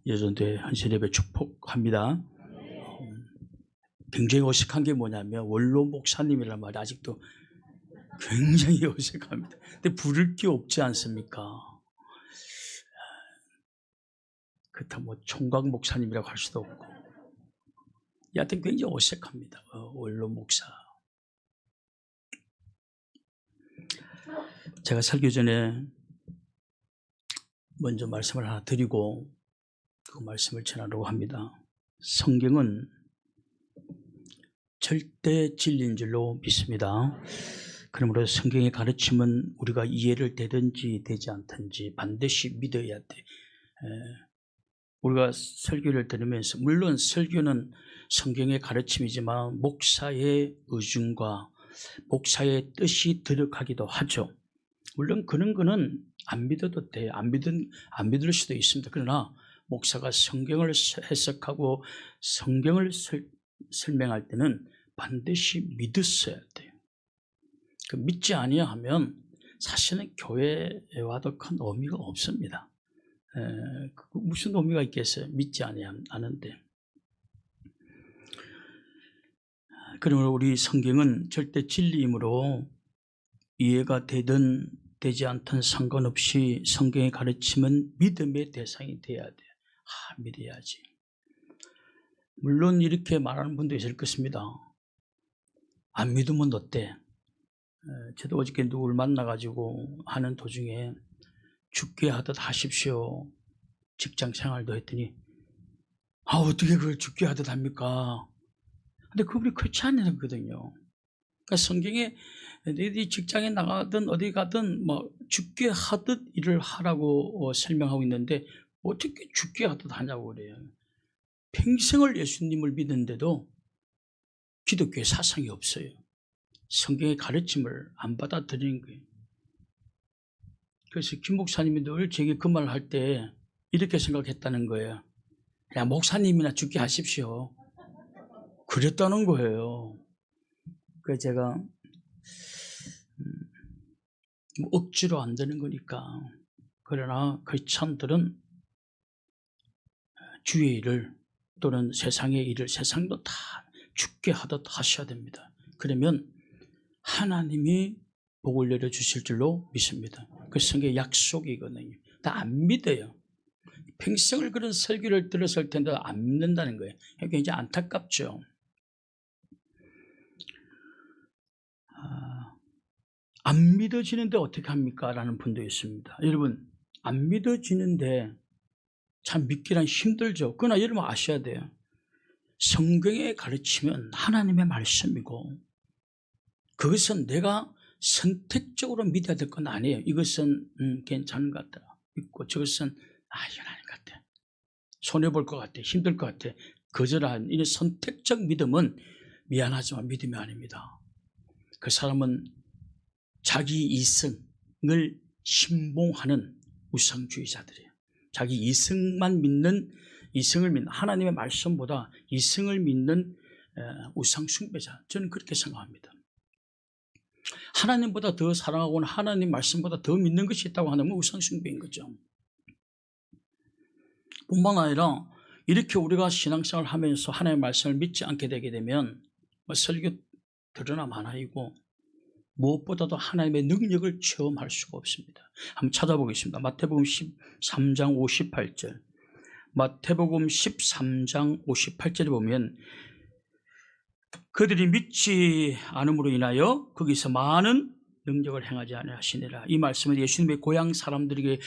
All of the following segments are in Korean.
여전대 헌신예배 축복합니다. 굉장히 어색한 게 뭐냐면 원로 목사님이란 말이 아직도 굉장히 어색합니다. 근데 부를 게 없지 않습니까? 그렇다고 뭐 총각 목사님이라고 할 수도 없고 여하튼 굉장히 어색합니다. 원로 목사. 제가 설교 전에 먼저 말씀을 하나 드리고 그 말씀을 전하려고 합니다. 성경은 절대 진리인 줄로 믿습니다. 그러므로 성경의 가르침은 우리가 이해를 되든지 되지 않든지 반드시 믿어야 돼. 우리가 설교를 들으면서 물론 설교는 성경의 가르침이지만 목사의 의중과 목사의 뜻이 들어가기도 하죠. 물론 그런 거는 안 믿어도 돼. 안 믿을 수도 있습니다. 그러나 목사가 성경을 해석하고 성경을 설명할 때는 반드시 믿었어야 돼요. 그 믿지 아니하면 사실은 교회에 와도 큰 의미가 없습니다. 무슨 의미가 있겠어요? 믿지 않은데. 그러므로 우리 성경은 절대 진리이므로 이해가 되든 되지 않든 상관없이 성경의 가르침은 믿음의 대상이 돼야 돼요. 믿어야지. 물론 이렇게 말하는 분도 있을 것입니다. 안 믿으면 어때? 저도 어저께 누구를 만나가지고 하는 도중에 죽게 하듯 하십시오. 직장 생활도 했더니 어떻게 그걸 죽게 하듯 합니까? 근데 그분이 그렇지 않거든요. 그러니까 성경에 너희들이 직장에 나가든 어디 가든 뭐 죽게 하듯 일을 하라고 설명하고 있는데 어떻게 죽게 하듯 하냐고 그래요. 평생을 예수님을 믿는데도 기독교의 사상이 없어요. 성경의 가르침을 안 받아들이는 거예요. 그래서 김 목사님이 늘 제게 그 말을 할 때 이렇게 생각했다는 거예요. 야, 목사님이나 죽게 하십시오. 그랬다는 거예요. 그래서 제가 억지로 안 되는 거니까. 그러나 크리스찬들은 주의 일을 또는 세상의 일을 세상도 다 죽게 하듯 하셔야 됩니다. 그러면 하나님이 복을 내려주실 줄로 믿습니다. 그 성경의 약속이거든요. 다 안 믿어요. 평생을 그런 설교를 들었을 텐데 안 믿는다는 거예요. 굉장히 안타깝죠. 안 믿어지는데 어떻게 합니까? 라는 분도 있습니다. 여러분, 안 믿어지는데 참 믿기란 힘들죠. 그러나 여러분 아셔야 돼요. 성경의 가르침은 하나님의 말씀이고 그것은 내가 선택적으로 믿어야 될 건 아니에요. 이것은 괜찮은 것 같다. 믿고 저것은 이건 아닌 것 같아. 손해볼 것 같아. 힘들 것 같아. 거절한 이런 선택적 믿음은 미안하지만 믿음이 아닙니다. 그 사람은 자기 이성을 신봉하는 우상주의자들이에요. 자기 이성을 믿는 하나님의 말씀보다 이성을 믿는 우상 숭배자. 저는 그렇게 생각합니다. 하나님보다 더 사랑하고는 하나님 말씀보다 더 믿는 것이 있다고 하는 건 우상 숭배인 거죠. 뿐만 아니라 이렇게 우리가 신앙생활을 하면서 하나님의 말씀을 믿지 않게 되게 되면 설교 들으나 마나이고 무엇보다도 하나님의 능력을 체험할 수가 없습니다. 한번 찾아보겠습니다. 마태복음 13장 58절. 마태복음 13장 58절에 보면 그들이 믿지 않음으로 인하여 거기서 많은 능력을 행하지 아니하시니라. 이 말씀은 예수님의 고향 사람들에게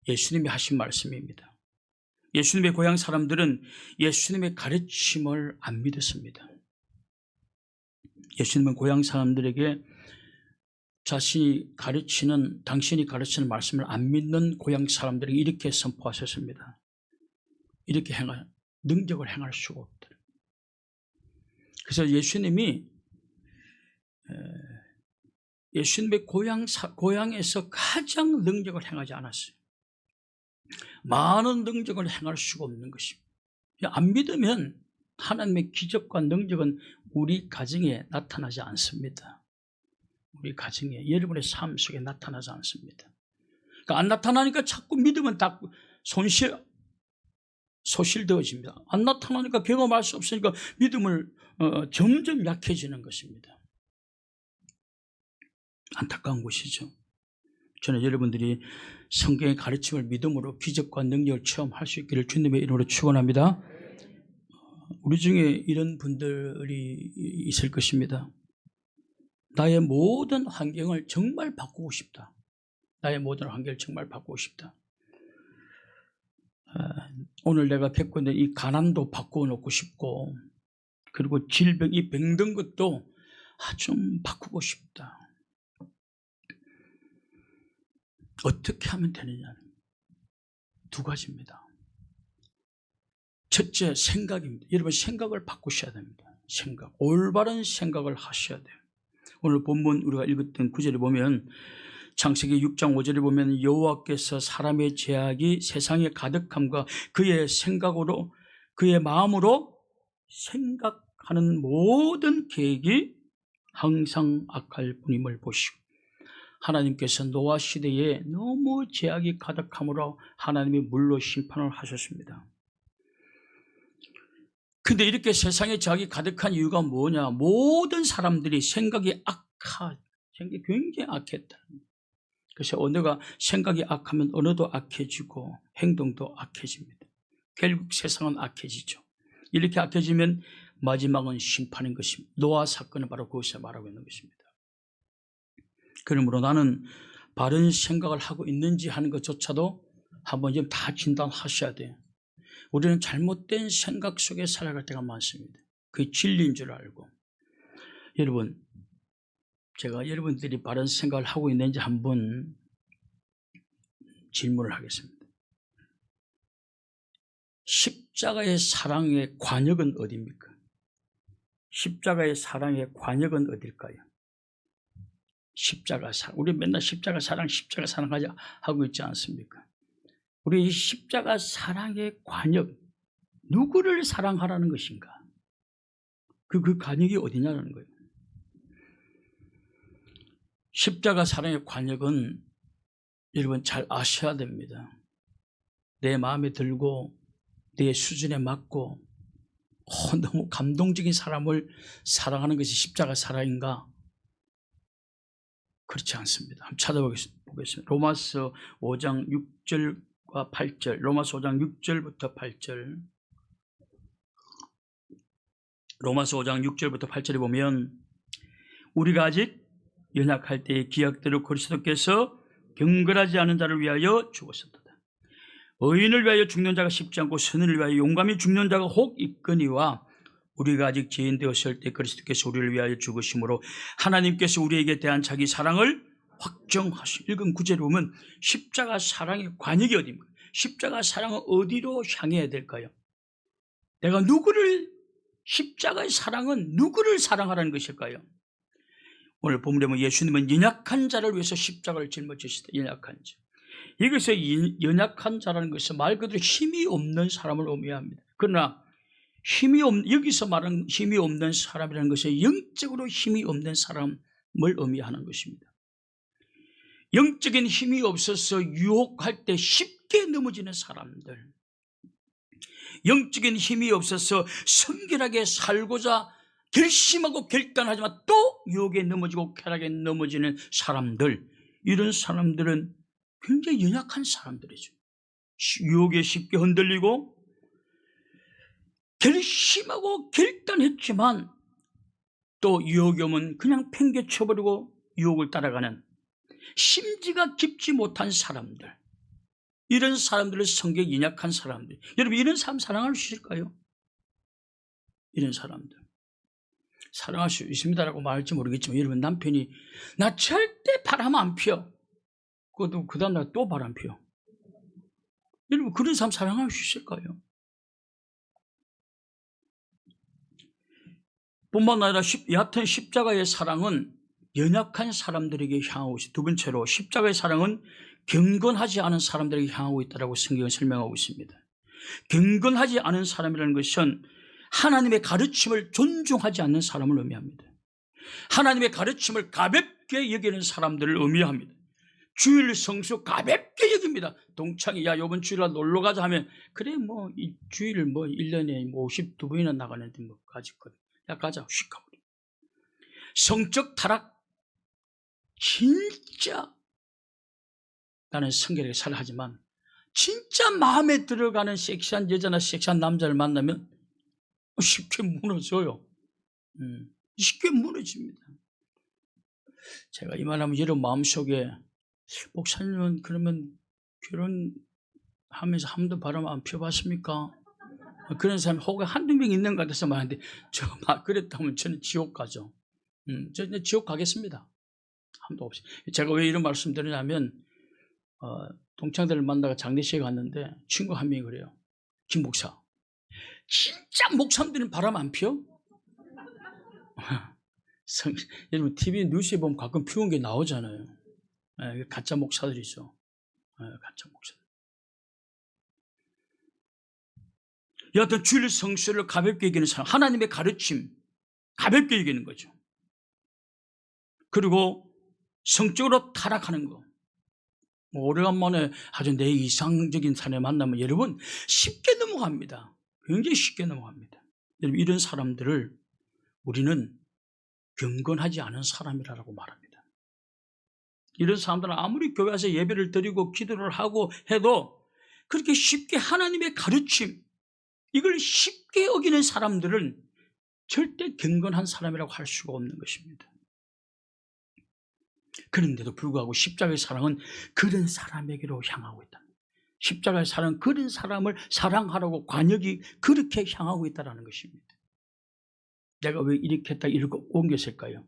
예수님이 하신 말씀입니다. 예수님의 고향 사람들은 예수님의 가르침을 안 믿었습니다. 예수님은 고향 사람들에게 당신이 가르치는 말씀을 안 믿는 고향 사람들에게 이렇게 선포하셨습니다. 이렇게 능력을 행할 수가 없다. 그래서 예수님의 고향에서 가장 능력을 행하지 않았어요. 많은 능력을 행할 수가 없는 것입니다. 안 믿으면 하나님의 기적과 능력은 우리 가정에 나타나지 않습니다. 우리 가정에, 여러분의 삶 속에 나타나지 않습니다. 그러니까 안 나타나니까 자꾸 믿으면 다 소실되어집니다. 안 나타나니까 경험할 수 없으니까 믿음을 점점 약해지는 것입니다. 안타까운 것이죠. 저는 여러분들이 성경의 가르침을 믿음으로 기적과 능력을 체험할 수 있기를 주님의 이름으로 축원합니다. 우리 중에 이런 분들이 있을 것입니다. 나의 모든 환경을 정말 바꾸고 싶다. 나의 모든 환경을 정말 바꾸고 싶다. 오늘 내가 겪고 있는 이 가난도 바꾸어 놓고 싶고, 그리고 질병, 이 병든 것도 좀 바꾸고 싶다. 어떻게 하면 되느냐는 두 가지입니다. 첫째, 생각입니다. 여러분, 생각을 바꾸셔야 됩니다. 생각, 올바른 생각을 하셔야 돼요. 오늘 본문 우리가 읽었던 9절에 보면, 창세기 6장 5절에 보면 여호와께서 사람의 죄악이 세상에 가득함과 그의 생각으로, 그의 마음으로 생각하는 모든 계획이 항상 악할 뿐임을 보시고, 하나님께서 노아 시대에 너무 죄악이 가득함으로 하나님이 물로 심판을 하셨습니다. 근데 이렇게 세상에 죄악이 가득한 이유가 뭐냐? 모든 사람들이 생각이 굉장히 악했다. 그래서 언어가, 생각이 악하면 언어도 악해지고 행동도 악해집니다. 결국 세상은 악해지죠. 이렇게 악해지면 마지막은 심판인 것입니다. 노아 사건은 바로 그것을 말하고 있는 것입니다. 그러므로 나는 바른 생각을 하고 있는지 하는 것조차도 한번 좀 다 진단하셔야 돼요. 우리는 잘못된 생각 속에 살아갈 때가 많습니다. 그게 진리인 줄 알고. 여러분, 제가 여러분들이 바른 생각을 하고 있는지 한번 질문을 하겠습니다. 십자가의 사랑의 관역은 어디입니까? 십자가의 사랑의 관역은 어딜까요? 십자가 사랑. 우리 맨날 십자가 사랑하자 하고 있지 않습니까? 우리 이 십자가 사랑의 관역, 누구를 사랑하라는 것인가? 그 관역이 어디냐는 거예요. 십자가 사랑의 관역은 여러분 잘 아셔야 됩니다. 내 마음에 들고 내 수준에 맞고 너무 감동적인 사람을 사랑하는 것이 십자가 사랑인가? 그렇지 않습니다. 한번 찾아보겠습니다. 로마서 5장 6절과 8절, 로마서 5장 6절부터 8절, 로마서 5장 6절부터 8절에 보면, 우리가 아직 연약할 때의 기약대로 그리스도께서 경건하지 않은 자를 위하여 죽으셨다. 의인을 위하여 죽는 자가 쉽지 않고 선인을 위하여 용감히 죽는 자가 혹 있거니와, 우리가 아직 죄인 되었을 때 그리스도께서 우리를 위하여 죽으심으로 하나님께서 우리에게 대한 자기 사랑을 확정하시. 읽은 구절에 보면 십자가 사랑의 관역이 어디입니까? 십자가 사랑은 어디로 향해야 될까요? 내가 십자가의 사랑은 누구를 사랑하라는 것일까요? 오늘 본문에 보면 예수님은 연약한 자를 위해서 십자가를 짊어지시다. 연약한 자. 여기서 연약한 자라는 것은 말 그대로 힘이 없는 사람을 의미합니다. 그러나 여기서 말하는 힘이 없는 사람이라는 것은 영적으로 힘이 없는 사람을 의미하는 것입니다. 영적인 힘이 없어서 유혹할 때 쉽게 넘어지는 사람들, 영적인 힘이 없어서 성결하게 살고자 결심하고 결단하지만 또 유혹에 넘어지고 쾌락에 넘어지는 사람들, 이런 사람들은 굉장히 연약한 사람들이죠. 유혹에 쉽게 흔들리고 결심하고 결단했지만 또 유혹이 오면 그냥 팽개쳐버리고 유혹을 따라가는 심지가 깊지 못한 사람들, 이런 사람들을 성격이 연약한 사람들, 여러분 이런 사람 사랑할 수 있을까요? 이런 사람들 사랑할 수 있습니다라고 말할지 모르겠지만, 여러분 남편이 나 절대 바람 안 피워, 그것도 그 다음날 또 바람 피워. 여러분 그런 사람 사랑할 수 있을까요? 뿐만 아니라 얕은 십자가의 사랑은 연약한 사람들에게 향하고 있습니다. 두 번째로 십자가의 사랑은 경건하지 않은 사람들에게 향하고 있다고 성경은 설명하고 있습니다. 경건하지 않은 사람이라는 것은 하나님의 가르침을 존중하지 않는 사람을 의미합니다. 하나님의 가르침을 가볍게 여기는 사람들을 의미합니다. 주일 성수 가볍게 여깁니다. 동창이 야 이번 주일날 놀러 가자 하면 그래 뭐 이 주일 뭐 1년에 뭐 52번이나 나가는데 뭐 가지거든. 야 가자 휙 가버려. 성적 타락 진짜 나는 성결하게 살라 하지만 진짜 마음에 들어가는 섹시한 여자나 섹시한 남자를 만나면 쉽게 무너져요. 쉽게 무너집니다. 제가 이 말하면 여러분 마음속에 목사님은 그러면 결혼하면서 한 번도 바람 안 펴봤습니까? 그런 사람이 혹은 한두 명 있는 것 같아서 말하는데 저 막 그랬다면 저는 지옥 가죠. 저는 지옥 가겠습니다. 한도 없이. 제가 왜 이런 말씀 드리냐면 동창들을 만나가 장례식에 갔는데 친구 한 명이 그래요. 김 목사 진짜 목사님들은 바람 안 피워? 여러분 TV 뉴스에 보면 가끔 피운 게 나오잖아요. 가짜 목사들이죠. 가짜 목사들. 여하튼 주일 성수를 가볍게 여기는 사람, 하나님의 가르침 가볍게 여기는 거죠. 그리고 성적으로 타락하는 거. 오래간만에 아주 내 이상적인 사람을 만나면 여러분 쉽게 넘어갑니다. 굉장히 쉽게 넘어갑니다. 여러분 이런 사람들을 우리는 경건하지 않은 사람이라고 말합니다. 이런 사람들은 아무리 교회에서 예배를 드리고 기도를 하고 해도 그렇게 쉽게 하나님의 가르침 이걸 쉽게 어기는 사람들은 절대 경건한 사람이라고 할 수가 없는 것입니다. 그런데도 불구하고 십자가의 사랑은 그런 사람에게로 향하고 있다. 십자가의 사랑은 그런 사람을 사랑하라고 관역이 그렇게 향하고 있다는 것입니다. 내가 왜 이렇게 딱 읽고 옮겼을까요?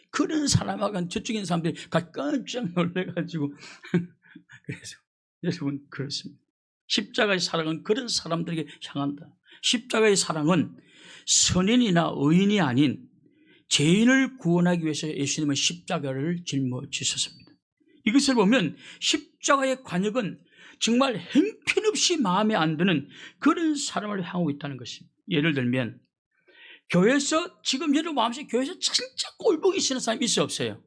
그런 사람하고는 저쪽에 있는 사람들이 깜짝 놀래가지고 그래서 여러분 그렇습니다. 십자가의 사랑은 그런 사람들에게 향한다. 십자가의 사랑은 선인이나 의인이 아닌 죄인을 구원하기 위해서 예수님은 십자가를 짊어지셨습니다. 이것을 보면 십자가의 관역은 정말 형편없이 마음에 안 드는 그런 사람을 향하고 있다는 것입니다. 예를 들면 교회에서 지금 여러분 마음속에 교회에서 진짜 꼴보기 싫은 사람이 있어요 없어요?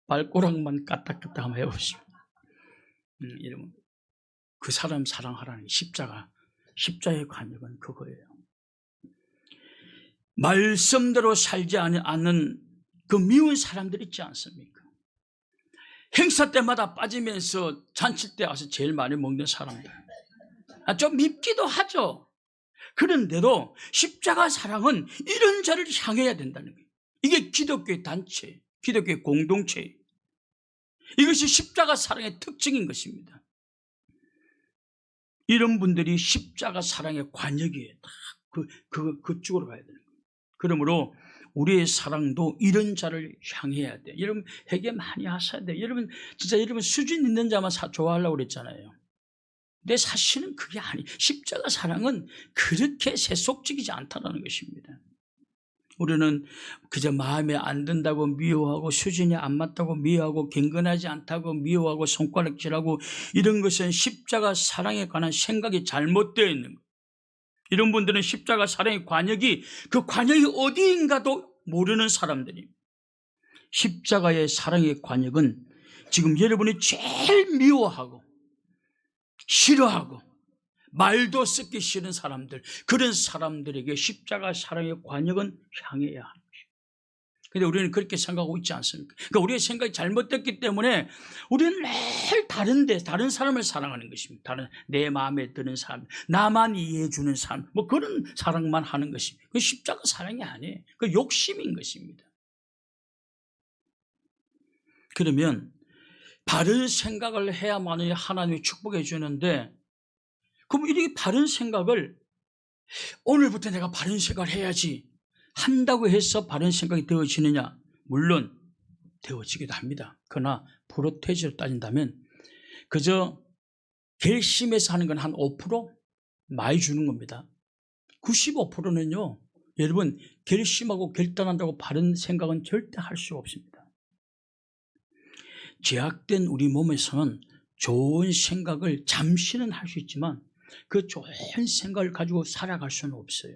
발꼬락만 까딱까딱 한번 해보시오. 여러분 그 사람 사랑하라는 십자가의 관역은 그거예요. 말씀대로 살지 않는 그 미운 사람들 있지 않습니까? 행사 때마다 빠지면서 잔칠 때 와서 제일 많이 먹는 사람들. 좀 밉기도 하죠. 그런데도 십자가 사랑은 이런 자를 향해야 된다는 거예요. 이게 기독교의 단체, 기독교의 공동체. 이것이 십자가 사랑의 특징인 것입니다. 이런 분들이 십자가 사랑의 관역이에요. 그쪽으로 가야 되는 거예요. 그러므로 우리의 사랑도 이런 자를 향해야 돼. 여러분 회개 많이 하셔야 돼요. 여러분 진짜 여러분 수준 있는 자만 좋아하려고 그랬잖아요. 근데 사실은 그게 십자가 사랑은 그렇게 세속적이지 않다는 것입니다. 우리는 그저 마음에 안 든다고 미워하고 수준이 안 맞다고 미워하고 경건하지 않다고 미워하고 손가락질하고 이런 것은 십자가 사랑에 관한 생각이 잘못되어 있는 거예요. 이런 분들은 십자가 사랑의 관역이 그 관역이 어디인가도 모르는 사람들입니다. 십자가의 사랑의 관역은 지금 여러분이 제일 미워하고 싫어하고 말도 쓰기 싫은 사람들, 그런 사람들에게 십자가 사랑의 관역은 향해야 하는 것입니다. 그런데 우리는 그렇게 생각하고 있지 않습니까? 그러니까 우리의 생각이 잘못됐기 때문에 우리는 매일 다른 사람을 사랑하는 것입니다. 내 마음에 드는 사람, 나만 이해해 주는 사람, 뭐 그런 사랑만 하는 것입니다. 그 십자가 사랑이 아니에요. 그 욕심인 것입니다. 그러면 바른 생각을 해야만 하나님이 축복해 주는데, 그럼 이렇게 바른 생각을 오늘부터 내가 바른 생각을 해야지 한다고 해서 바른 생각이 되어지느냐? 물론 되어지기도 합니다. 그러나 프로테이지로 따진다면 그저 결심해서 하는 건 한 5% 많이 주는 겁니다. 95%는요 여러분 결심하고 결단한다고 바른 생각은 절대 할 수가 없습니다. 제약된 우리 몸에서는 좋은 생각을 잠시는 할 수 있지만 그 좋은 생각을 가지고 살아갈 수는 없어요.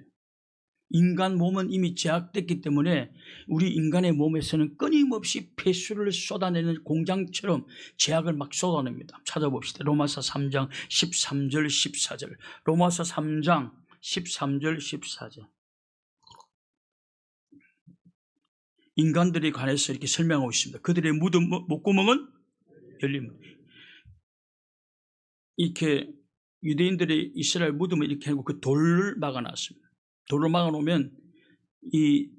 인간 몸은 이미 제약됐기 때문에 우리 인간의 몸에서는 끊임없이 폐수를 쏟아내는 공장처럼 제약을 막 쏟아냅니다. 찾아봅시다. 로마서 3장 13절 14절. 로마서 3장 13절 14절. 인간들에 관해서 이렇게 설명하고 있습니다. 그들의 목구멍은 열린 문. 이렇게 유대인들의 이스라엘 무덤을 이렇게 하고 그 돌을 막아놨습니다. 돌을 막아놓으면 이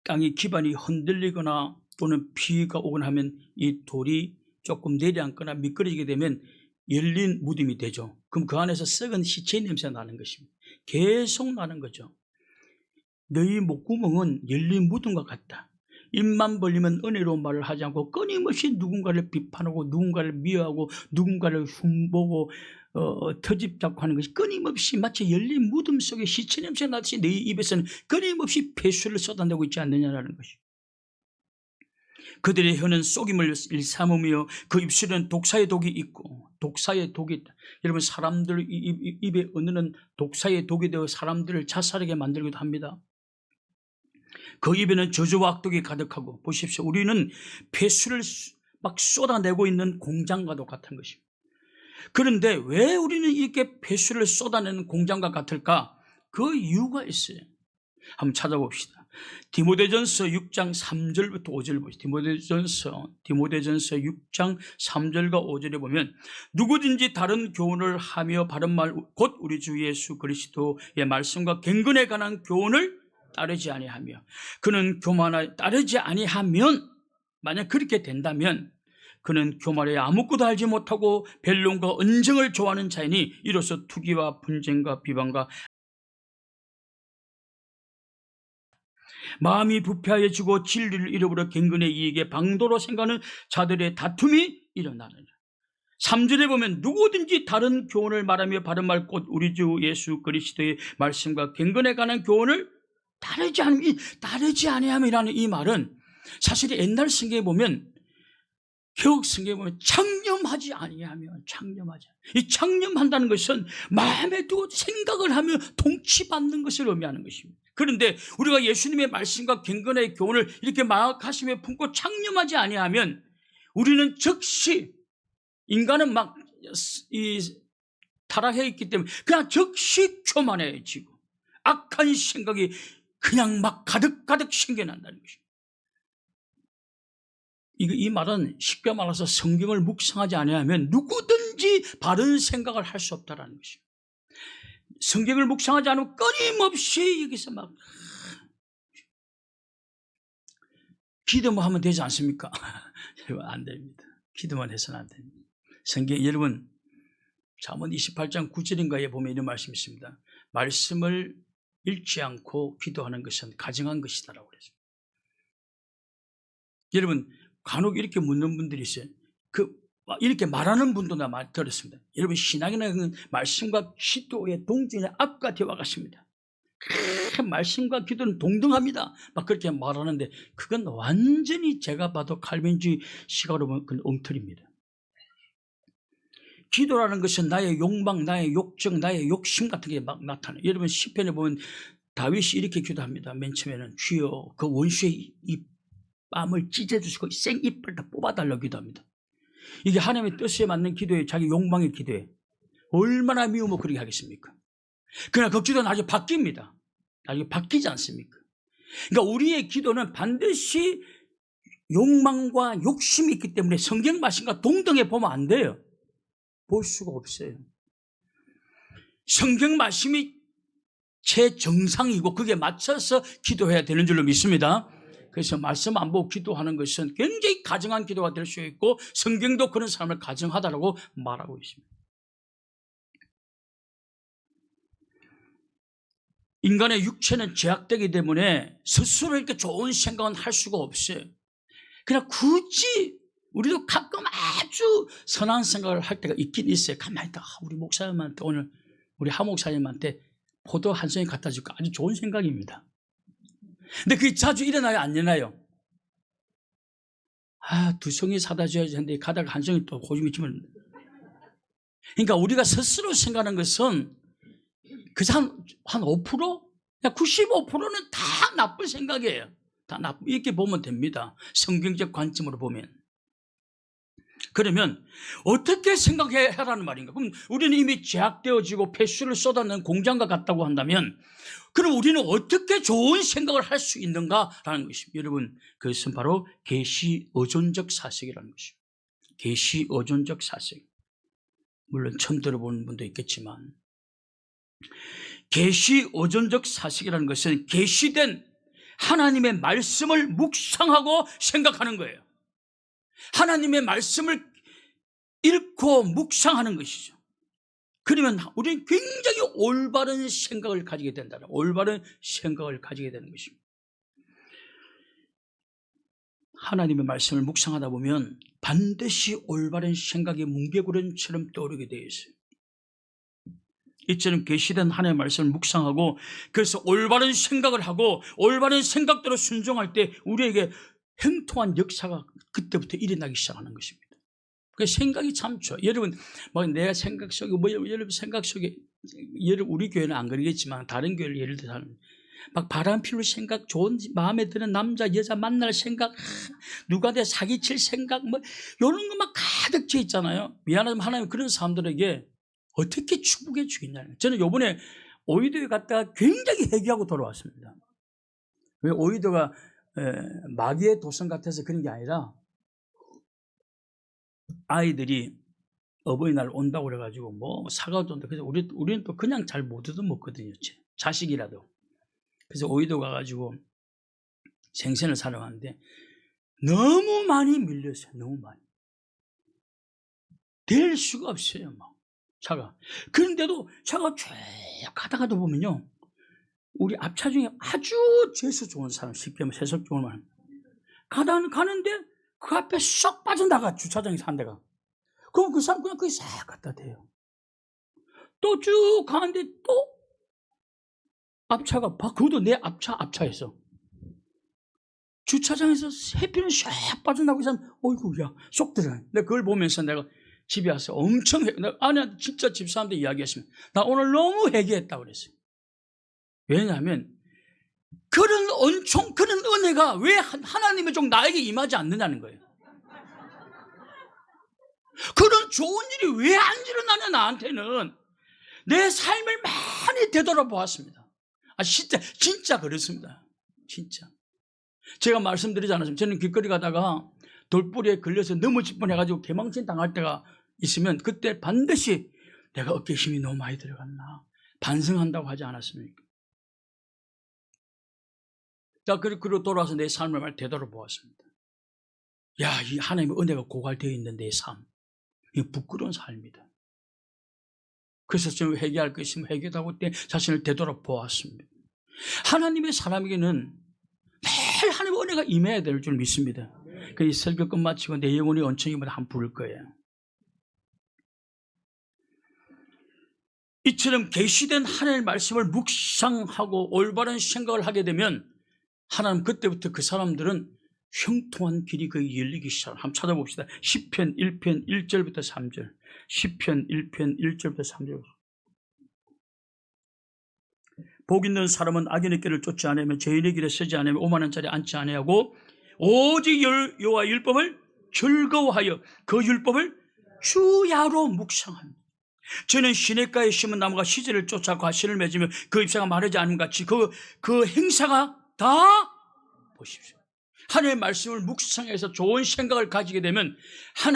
땅의 기반이 흔들리거나 또는 비가 오거나 하면 이 돌이 조금 내려앉거나 미끄러지게 되면 열린 무덤이 되죠. 그럼 그 안에서 썩은 시체 냄새가 나는 것입니다. 계속 나는 거죠. 너희 목구멍은 열린 무덤과 같다. 입만 벌리면 은혜로운 말을 하지 않고 끊임없이 누군가를 비판하고 누군가를 미워하고 누군가를 흉보고 터집잡고 하는 것이 끊임없이 마치 열린 무덤 속에 시체 냄새 나듯이 너희 입에서는 끊임없이 폐수를 쏟아내고 있지 않느냐라는 것이. 그들의 혀는 속임을 일삼으며 그 입술에는 독사의 독이 있고, 독사의 독이 있다. 여러분, 사람들 입에 얻는 독사의 독이 되어 사람들을 자살하게 만들기도 합니다. 그 입에는 저주와 악독이 가득하고, 보십시오, 우리는 폐수를 막 쏟아내고 있는 공장과도 같은 것입니다. 그런데 왜 우리는 이렇게 폐수를 쏟아내는 공장과 같을까? 그 이유가 있어요. 한번 찾아봅시다. 디모데전서 6장 3절부터 5절 보시죠. 디모데전서 6장 3절과 5절에 보면 누구든지 다른 교훈을 하며 바른 말 곧 우리 주 예수 그리스도의 말씀과 경건에 관한 교훈을 따르지 아니하며, 그는 교만에 따르지 아니하면, 만약 그렇게 된다면 그는 교만에 아무것도 알지 못하고 변론과 언쟁을 좋아하는 자이니 이로써 투기와 분쟁과 비방과 마음이 부패하여지고 진리를 잃어버려 경건의 이익에 방도로 생각하는 자들의 다툼이 일어나느니라. 3절에 보면 누구든지 다른 교훈을 말하며 바른 말 곧 우리 주 예수 그리스도의 말씀과 경건에 관한 교훈을 따르지 아니함이라는 이 말은 사실 옛날 성경에 보면, 개혁 성경에 보면 창념하지 아니하면, 이 창념한다는 것은 마음에 두고 생각을 하며 통치받는 것을 의미하는 것입니다. 그런데 우리가 예수님의 말씀과 경건의 교훈을 이렇게 마음가짐에 품고 창념하지 아니하면 우리는 즉시, 인간은 막 타락해 있기 때문에 그냥 즉시 교만해지고 악한 생각이 그냥 막 가득가득 생겨난다는 것입니다. 이 말은 쉽게 말해서 성경을 묵상하지 아니하면 누구든지 바른 생각을 할 수 없다는 것입니다. 성경을 묵상하지 않으면 끊임없이 여기서 막 기도만 하면 되지 않습니까? 여러분, 안 됩니다. 기도만 해서는 안 됩니다. 성경, 여러분, 잠언 28장 9절인가에 보면 이런 말씀이 있습니다. 말씀을 읽지 않고 기도하는 것은 가증한 것이다라고 그랬습니다. 여러분, 간혹 이렇게 묻는 분들이 있어요. 이렇게 말하는 분도 나 많이 들었습니다. 여러분, 신앙이라는 말씀과 기도의 동전의 앞과 뒤와 같습니다. 말씀과 기도는 동등합니다. 막 그렇게 말하는데 그건 완전히 제가 봐도 칼빈주의 시각으로 보면 그건 엉터리입니다. 기도라는 것은 나의 욕망, 나의 욕정, 나의 욕심 같은 게 막 나타나요. 여러분, 시편에 보면 다윗이 이렇게 기도합니다. 맨 처음에는 주여 그 원수의 이 뺨을 찢어주시고 생이빨 다 뽑아달라고 기도합니다. 이게 하나님의 뜻에 맞는 기도예요? 자기 욕망의 기도예요? 얼마나 미우면 그렇게 하겠습니까? 그러나 그 기도는 나중에 바뀝니다. 나중에 바뀌지 않습니까? 그러니까 우리의 기도는 반드시 욕망과 욕심이 있기 때문에 성경 말씀과 동등해 보면 안 돼요. 볼 수가 없어요. 성경 말씀이 최정상이고 그게 맞춰서 기도해야 되는 줄로 믿습니다. 그래서 말씀 안 보고 기도하는 것은 굉장히 가증한 기도가 될 수 있고 성경도 그런 사람을 가증하다라고 말하고 있습니다. 인간의 육체는 제약되기 때문에 스스로 이렇게 좋은 생각은 할 수가 없어요. 그냥 굳이 우리도 가끔 아주 선한 생각을 할 때가 있긴 있어요. 가만히 있다가 우리 목사님한테 오늘 우리 하 목사님한테 포도 한 송이 갖다 줄까? 아주 좋은 생각입니다. 근데 그게 자주 일어나요? 안 일어나요? 두 송이 사다 줘야지 하는데 가다가 한 송이 또 고집이 치면. 그러니까 우리가 스스로 생각하는 것은 그저 한 5%? 95%는 다 나쁜 생각이에요. 다 나쁜, 이렇게 보면 됩니다. 성경적 관점으로 보면. 그러면 어떻게 생각해야 하라는 말인가? 그럼 우리는 이미 제약되어지고 폐수를 쏟아내는 공장과 같다고 한다면, 그럼 우리는 어떻게 좋은 생각을 할 수 있는가라는 것입니다. 여러분, 그것은 바로 계시 의존적 사색이라는 것입니다. 계시 의존적 사색. 물론 처음 들어보는 분도 있겠지만, 계시 의존적 사색이라는 것은 계시된 하나님의 말씀을 묵상하고 생각하는 거예요. 하나님의 말씀을 읽고 묵상하는 것이죠. 그러면 우리는 굉장히 올바른 생각을 가지게 된다는, 올바른 생각을 가지게 되는 것입니다. 하나님의 말씀을 묵상하다 보면 반드시 올바른 생각이 뭉게구름처럼 떠오르게 되어 있어요. 이처럼 계시된 하나님의 말씀을 묵상하고, 그래서 올바른 생각을 하고 올바른 생각대로 순종할 때 우리에게 행통한 역사가 그때부터 일어나기 시작하는 것입니다. 그 생각이 참 좋아요. 여러분, 내가 생각 속에, 여러분 생각 속에, 우리 교회는 안 그러겠지만 다른 교회를 예를 들어서 바람 피울 생각, 좋은 마음에 드는 남자 여자 만날 생각, 누가 내 사기칠 생각, 이런 것만 가득 차 있잖아요. 미안하지만 하나님 그런 사람들에게 어떻게 축복해 주겠냐는 거예요. 저는 요번에 오이도에 갔다가 굉장히 회개하고 돌아왔습니다. 왜? 오이도가 마귀의 도성 같아서 그런 게 아니라, 아이들이 어버이날 온다고 그래가지고 사과도 온다. 그래서 우리는 또 그냥 잘 못 얻어먹거든요. 자식이라도. 그래서 오이도 가가지고 생선을 사러 갔는데 너무 많이 밀렸어요. 너무 많이. 될 수가 없어요. 차가. 그런데도 차가 쭉 가다가도 보면요, 우리 앞차 중에 아주 재수 좋은 사람, 쉽게 말하면 세속 좋은 사람 가는데 그 앞에 쏙 빠져나가, 주차장에서 한 대가. 그럼 그 사람 그냥 거기 싹 갖다 대요. 또 쭉 가는데 또 앞차가, 그것도 내 앞차에서 주차장에서 해피는 샥 빠져나가고, 이 사람, 어이구, 야, 쏙 들어가. 내가 그걸 보면서 내가 집에 와서 엄청, 아내 진짜 집사람들 이야기했습니다. 나 오늘 너무 회개했다고 그랬어요. 왜냐하면, 그런 은혜가 왜 하나님의 종 나에게 임하지 않느냐는 거예요. 그런 좋은 일이 왜 안 일어나냐, 나한테는. 내 삶을 많이 되돌아보았습니다. 진짜 그렇습니다. 진짜. 제가 말씀드리지 않았습니다. 저는 길거리 가다가 돌뿌리에 걸려서 넘어질 뻔해가지고 개망신 당할 때가 있으면 그때 반드시 내가 어깨에 힘이 너무 많이 들어갔나 반성한다고 하지 않았습니까? 자, 그리고 돌아와서 내 삶을 많이 되돌아보았습니다. 야, 이 하나님의 은혜가 고갈되어 있는 내 삶, 이 부끄러운 삶이다. 그래서 저는 회개할 것 있으면 회개도 하고 때 자신을 되돌아보았습니다. 하나님의 사람에게는 늘 하나님의 은혜가 임해야 될 줄 믿습니다. 그 설교 끝마치고 내 영혼이 온청이보다 한 부를 거예요. 이처럼 계시된 하나님의 말씀을 묵상하고 올바른 생각을 하게 되면 하나님 그때부터 그 사람들은 형통한 길이 거의 열리기 시작합니다. 한번 찾아봅시다. 시편 1편 1절부터 3절. 시편 1편 1절부터 3절. 복 있는 사람은 악인의 길을 쫓지 않으며 죄인의 길에 서지 않으며 오만한 자리에 앉지 아니하고 오직 여호와의 율법을 즐거워하여 그 율법을 주야로 묵상합니다. 저는 시냇가에 심은 나무가 시절을 쫓아 과실을 맺으며 그 잎사가 마르지 않음 같이 그 행사가 다 보십시오. 하나님의 말씀을 묵상해서 좋은 생각을 가지게 되면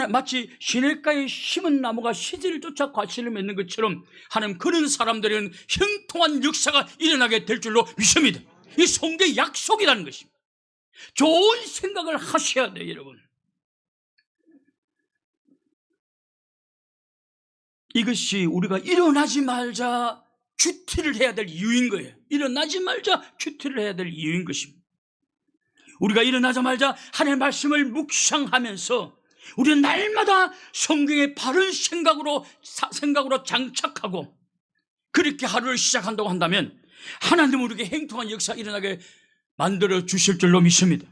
마치 시냇가에 심은 나무가 시절을 쫓아 과실을 맺는 것처럼 하나님 그런 사람들에게는 형통한 역사가 일어나게 될 줄로 믿습니다. 이 성경의 약속이라는 것입니다. 좋은 생각을 하셔야 돼요, 여러분. 이것이 우리가 일어나지 말자 큐티를 해야 될 이유인 거예요. 일어나지 말자 큐티를 해야 될 이유인 것입니다. 우리가 일어나자마자 하나님의 말씀을 묵상하면서 우리는 날마다 성경의 바른 생각으로 장착하고 그렇게 하루를 시작한다고 한다면 하나님은 우리에게 행통한 역사가 일어나게 만들어 주실 줄로 믿습니다.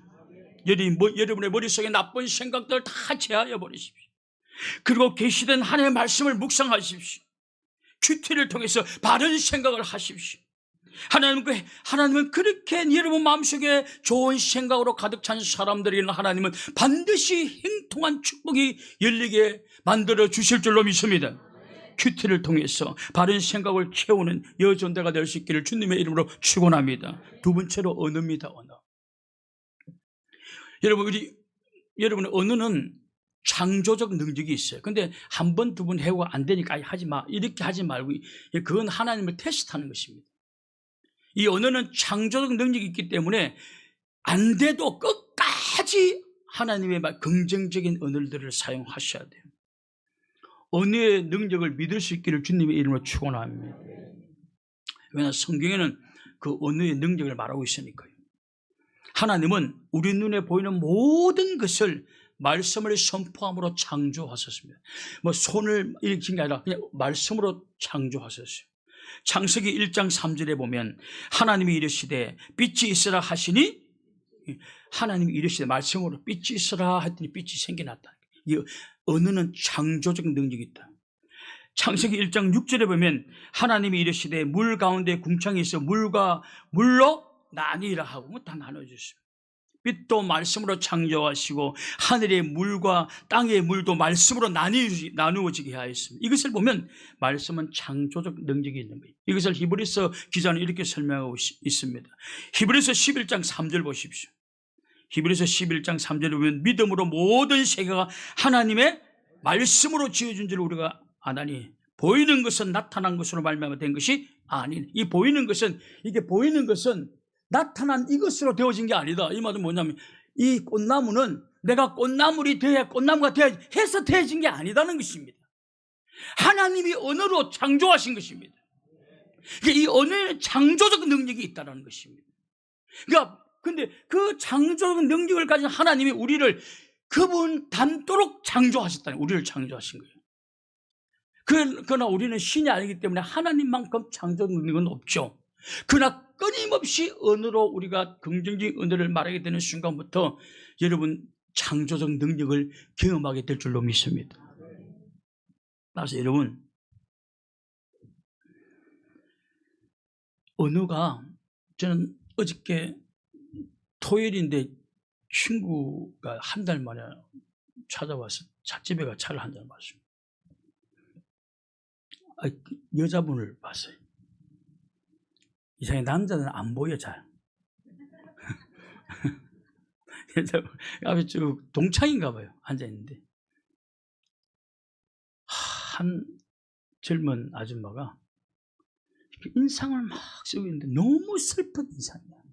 여러분의 머릿속에 나쁜 생각들을 다 제하여 버리십시오. 그리고 계시된 하나님의 말씀을 묵상하십시오. 큐티를 통해서 바른 생각을 하십시오. 하나님은 그렇게 여러분 마음속에 좋은 생각으로 가득 찬 사람들에게는 하나님은 반드시 행통한 축복이 열리게 만들어 주실 줄로 믿습니다. 큐티를 통해서 바른 생각을 채우는 여존대가 될 수 있기를 주님의 이름으로 축원합니다. 두 번째로 언어입니다. 언어. 여러분 언어는 창조적 능력이 있어요. 근데 한 번, 두 번 해고 안 되니까 하지 마. 이렇게 하지 말고 그건 하나님을 테스트하는 것입니다. 이 언어는 창조적 능력이 있기 때문에 안 돼도 끝까지 하나님의 긍정적인 언어들을 사용하셔야 돼요. 언어의 능력을 믿을 수 있기를 주님의 이름으로 축원합니다. 왜냐하면 성경에는 그 언어의 능력을 말하고 있으니까요. 하나님은 우리 눈에 보이는 모든 것을 말씀을 선포함으로 창조하셨습니다. 손을 일으킨 게 아니라 그냥 말씀으로 창조하셨어요. 창세기 1장 3절에 보면 하나님이 이르시되 빛이 있으라 하시니, 하나님이 이르시되 말씀으로 빛이 있으라 했더니 빛이 생겨났다. 이 언어는 창조적 능력이 있다. 창세기 1장 6절에 보면 하나님이 이르시되 물 가운데 궁창이 있어 물로 나뉘라 하고 다 나눠주십니다. 빛도 말씀으로 창조하시고 하늘의 물과 땅의 물도 말씀으로 나누어지게 하였습니다. 이것을 보면 말씀은 창조적 능력이 있는 거예요. 이것을 히브리서 기자는 이렇게 설명하고 있습니다. 히브리서 11장 3절 보십시오. 히브리서 11장 3절에 보면 믿음으로 모든 세계가 하나님의 말씀으로 지어준 줄 우리가 아나니 보이는 것은 나타난 것으로 말미암아 된 것이 아닌, 이 보이는 것은 나타난 이것으로 되어진 게 아니다. 이 말은 뭐냐면 이 꽃나무는 내가 꽃나무가 되어야 해서 되어진 게 아니다는 것입니다. 하나님이 언어로 창조하신 것입니다. 그러니까 이 언어에는 창조적 능력이 있다는 것입니다. 근데 그 창조적 능력을 가진 하나님이 우리를 그분 닮도록 창조하셨다니, 우리를 창조하신 거예요. 그러나 우리는 신이 아니기 때문에 하나님만큼 창조적 능력은 없죠. 그러나 끊임없이 언어로 우리가 긍정적인 언어를 말하게 되는 순간부터 여러분 창조적 능력을 경험하게 될 줄로 믿습니다. 그래서 여러분 언어가, 저는 어저께 토요일인데 친구가 한 달 만에 찾아와서 찻집에 가 차를 한 잔 마십니다. 여자분을 봤어요. 이상하게 남자는 안 보여 잘. 앞에 쭉 동창인가 봐요. 앉아있는데 한 젊은 아줌마가 인상을 막 쓰고 있는데 너무 슬픈 인상이야.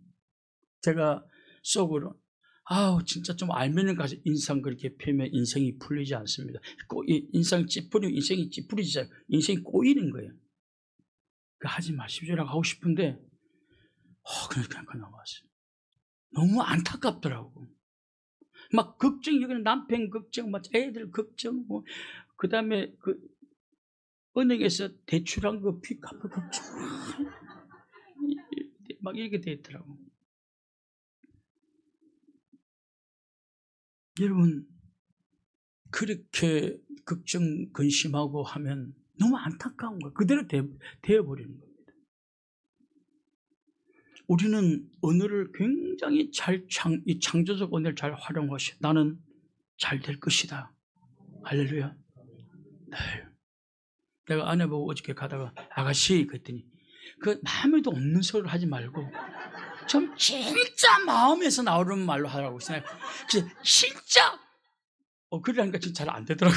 제가 속으로 진짜 좀 알면은 가서 인상 그렇게 펴면 인생이 풀리지 않습니다. 인상이 찌푸리지, 인생이 꼬이는 거예요. 하지 마십시오라고 하고 싶은데 그냥 나왔어요. 너무 안타깝더라고. 막 걱정, 여기는 남편 걱정, 막 애들 걱정, 그 다음에 은행에서 대출한 거 빚 갚을 걱정, 막 이렇게 돼 있더라고. 여러분 그렇게 걱정 근심하고 하면 너무 안타까운 거예요. 그대로 되어버리는 겁니다. 우리는 언어를 굉장히 이 창조적 언어를 잘 활용하셔. 나는 잘 될 것이다. 할렐루야. 네. 내가 아내 보고 어저께 가다가 아가씨 그랬더니 마음에도 없는 소리를 하지 말고 좀 진짜 마음에서 나오는 말로 하라고 했어요. 진짜 그러니까 진짜 잘 안 되더라고.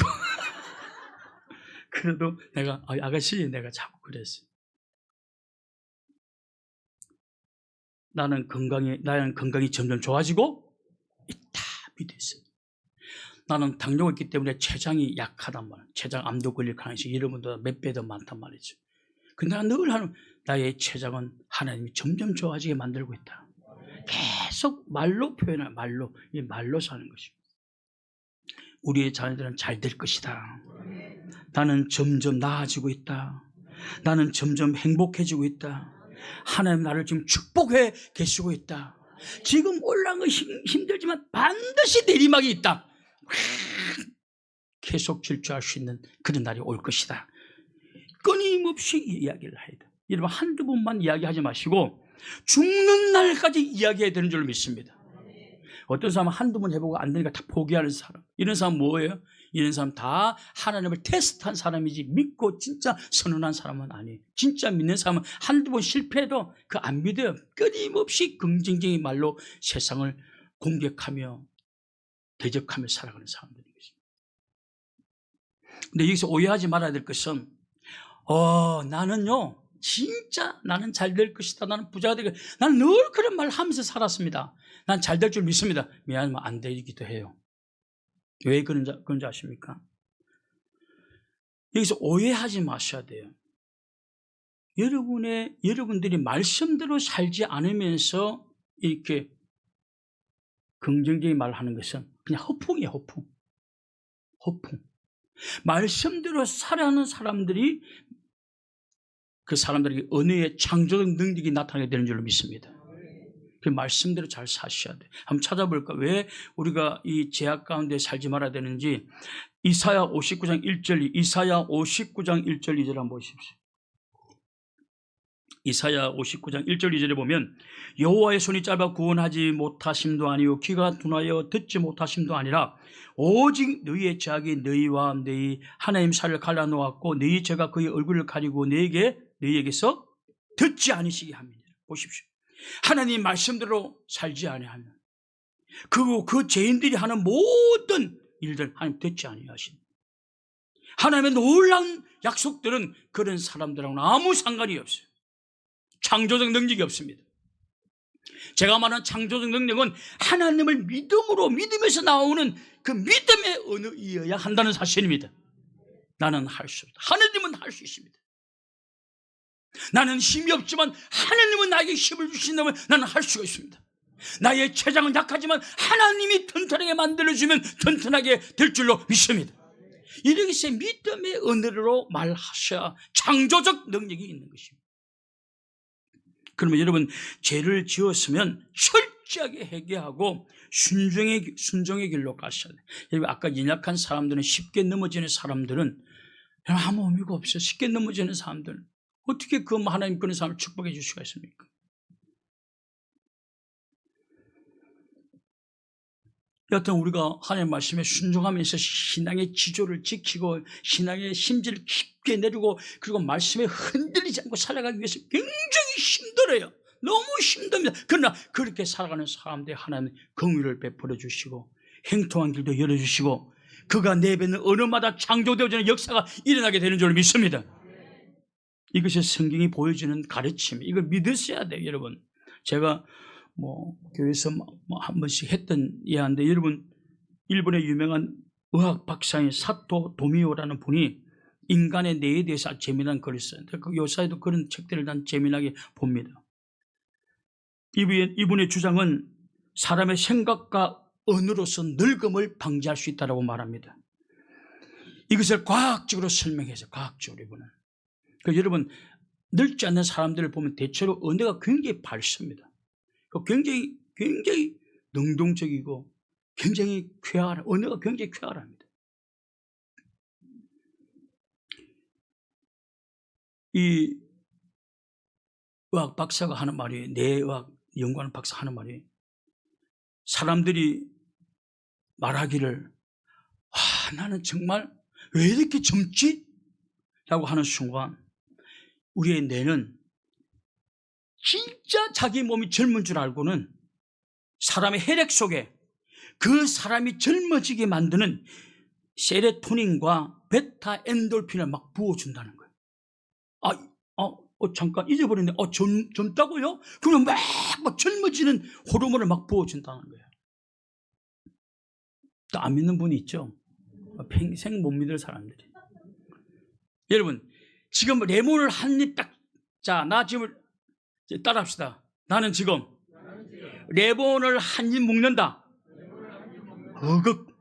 그래도 내가 아가씨 내가 자꾸 그랬어요. 나는 건강이 점점 좋아지고 있다 믿었어요. 나는 당뇨가 있기 때문에 췌장이 약하단 말이에요. 췌장 암도 걸릴 가능성이 여러분보다 몇 배 더 많단 말이죠. 근데 내가 늘 하는 나의 췌장은 하나님이 점점 좋아지게 만들고 있다. 계속 말로 표현할 말로 사는 것입니다. 우리의 자녀들은 잘 될 것이다. 나는 점점 나아지고 있다. 나는 점점 행복해지고 있다. 하나님 나를 지금 축복해 계시고 있다. 지금 올라간 건 힘들지만 반드시 내리막이 있다. 계속 질주할 수 있는 그런 날이 올 것이다. 끊임없이 이야기를 해야 돼. 여러분 한두 번만 이야기하지 마시고 죽는 날까지 이야기해야 되는 줄 믿습니다. 어떤 사람은 한두 번 해보고 안 되니까 다 포기하는 사람, 이런 사람 뭐예요? 이런 사람 다 하나님을 테스트한 사람이지 믿고 진짜 선언한 사람은 아니에요. 진짜 믿는 사람은 한두 번 실패해도 그 안 믿어요. 끊임없이 긍정적인 말로 세상을 공격하며 대적하며 살아가는 사람들인 것입니다. 근데 여기서 오해하지 말아야 될 것은 나는요 진짜 나는 잘 될 것이다, 나는 부자가 될 것이다, 나는 늘 그런 말 하면서 살았습니다. 난 잘 될 줄 믿습니다. 미안하지만 안 되기도 해요. 왜 그런지 아십니까? 여기서 오해하지 마셔야 돼요. 여러분들이 말씀대로 살지 않으면서 이렇게 긍정적인 말을 하는 것은 그냥 허풍이에요. 허풍. 말씀대로 살아가는 사람들이 그 사람들에게 언어의 창조적 능력이 나타나게 되는 줄로 믿습니다. 그 말씀대로 잘 사셔야 돼요. 한번 찾아볼까? 왜 우리가 이 제약 가운데 살지 말아야 되는지. 이사야 59장 1절, 이사야 59장 1절 2절 한번 보십시오. 이사야 59장 1절 2절에 보면 여호와의 손이 짧아 구원하지 못하심도 아니요 귀가 둔하여 듣지 못하심도 아니라 오직 너희의 죄악이 너희와 너희 하나님 사이를 갈라놓았고 너희 죄가 그의 얼굴을 가리고 너희에게서 듣지 않으시게 합니다. 보십시오. 하나님 말씀대로 살지 아니하면 그리고 그 죄인들이 하는 모든 일들 하나님 듣지 아니하십니다. 하나님의 놀라운 약속들은 그런 사람들하고는 아무 상관이 없어요. 창조적 능력이 없습니다. 제가 말하는 창조적 능력은 하나님을 믿으면서 나오는 그 믿음의 언어이어야 한다는 사실입니다. 나는 할 수 없다. 하나님은 할 수 있습니다. 나는 힘이 없지만 하나님은 나에게 힘을 주신다면 나는 할 수가 있습니다. 나의 체장은 약하지만 하나님이 튼튼하게 만들어주면 튼튼하게 될 줄로 믿습니다. 이렇게 믿음의 언어로 말하셔야 창조적 능력이 있는 것입니다. 그러면 여러분 죄를 지었으면 철저하게 회개하고 순종의 길로 가셔야 돼요. 여러분 아까 연약한 사람들은 쉽게 넘어지는 사람들은 아무 의미가 없어요. 쉽게 넘어지는 사람들은 어떻게 그 하나님 그런 사람을 축복해 줄 수가 있습니까? 여하튼 우리가 하나님 말씀에 순종하면서 신앙의 지조를 지키고 신앙의 심지를 깊게 내리고 그리고 말씀에 흔들리지 않고 살아가기 위해서 굉장히 힘들어요. 너무 힘듭니다. 그러나 그렇게 살아가는 사람들이 하나님 긍휼을 베풀어 주시고 행통한 길도 열어주시고 그가 내뱉는 언어마다 창조되어지는 역사가 일어나게 되는 줄 믿습니다. 이것이 성경이 보여주는 가르침, 이걸 믿으셔야 돼요. 여러분 제가 교회에서 한 번씩 했던 예화인데 여러분 일본의 유명한 의학 박사인 사토 도미오라는 분이 인간의 뇌에 대해서 아주 재미난 글을 써요. 그 요사이도 그런 책들을 난 재미나게 봅니다. 이분의 주장은 사람의 생각과 언어로서 늙음을 방지할 수 있다고 말합니다. 이것을 과학적으로 설명해서 과학적으로 이분은. 여러분 늙지 않는 사람들을 보면 대체로 언어가 굉장히 밝습니다. 굉장히 능동적이고 굉장히 언어가 굉장히 쾌활합니다. 이 의학 박사가 하는 말이, 뇌의학 연구하는 박사 하는 말이, 사람들이 말하기를 나는 정말 왜 이렇게 젊지? 라고 하는 순간 우리의 뇌는 진짜 자기 몸이 젊은 줄 알고는 사람의 혈액 속에 그 사람이 젊어지게 만드는 세로토닌과 베타 엔돌핀을 막 부어준다는 거예요. 잠깐 잊어버렸네. 젊다고요? 그러면 막 젊어지는 호르몬을 막 부어준다는 거예요. 또 안 믿는 분이 있죠. 평생 못 믿을 사람들이. 여러분 지금 레몬을 한 입 딱, 자, 나 지금 따라합시다. 나는 지금 레몬을 한 입 먹는다. 어극.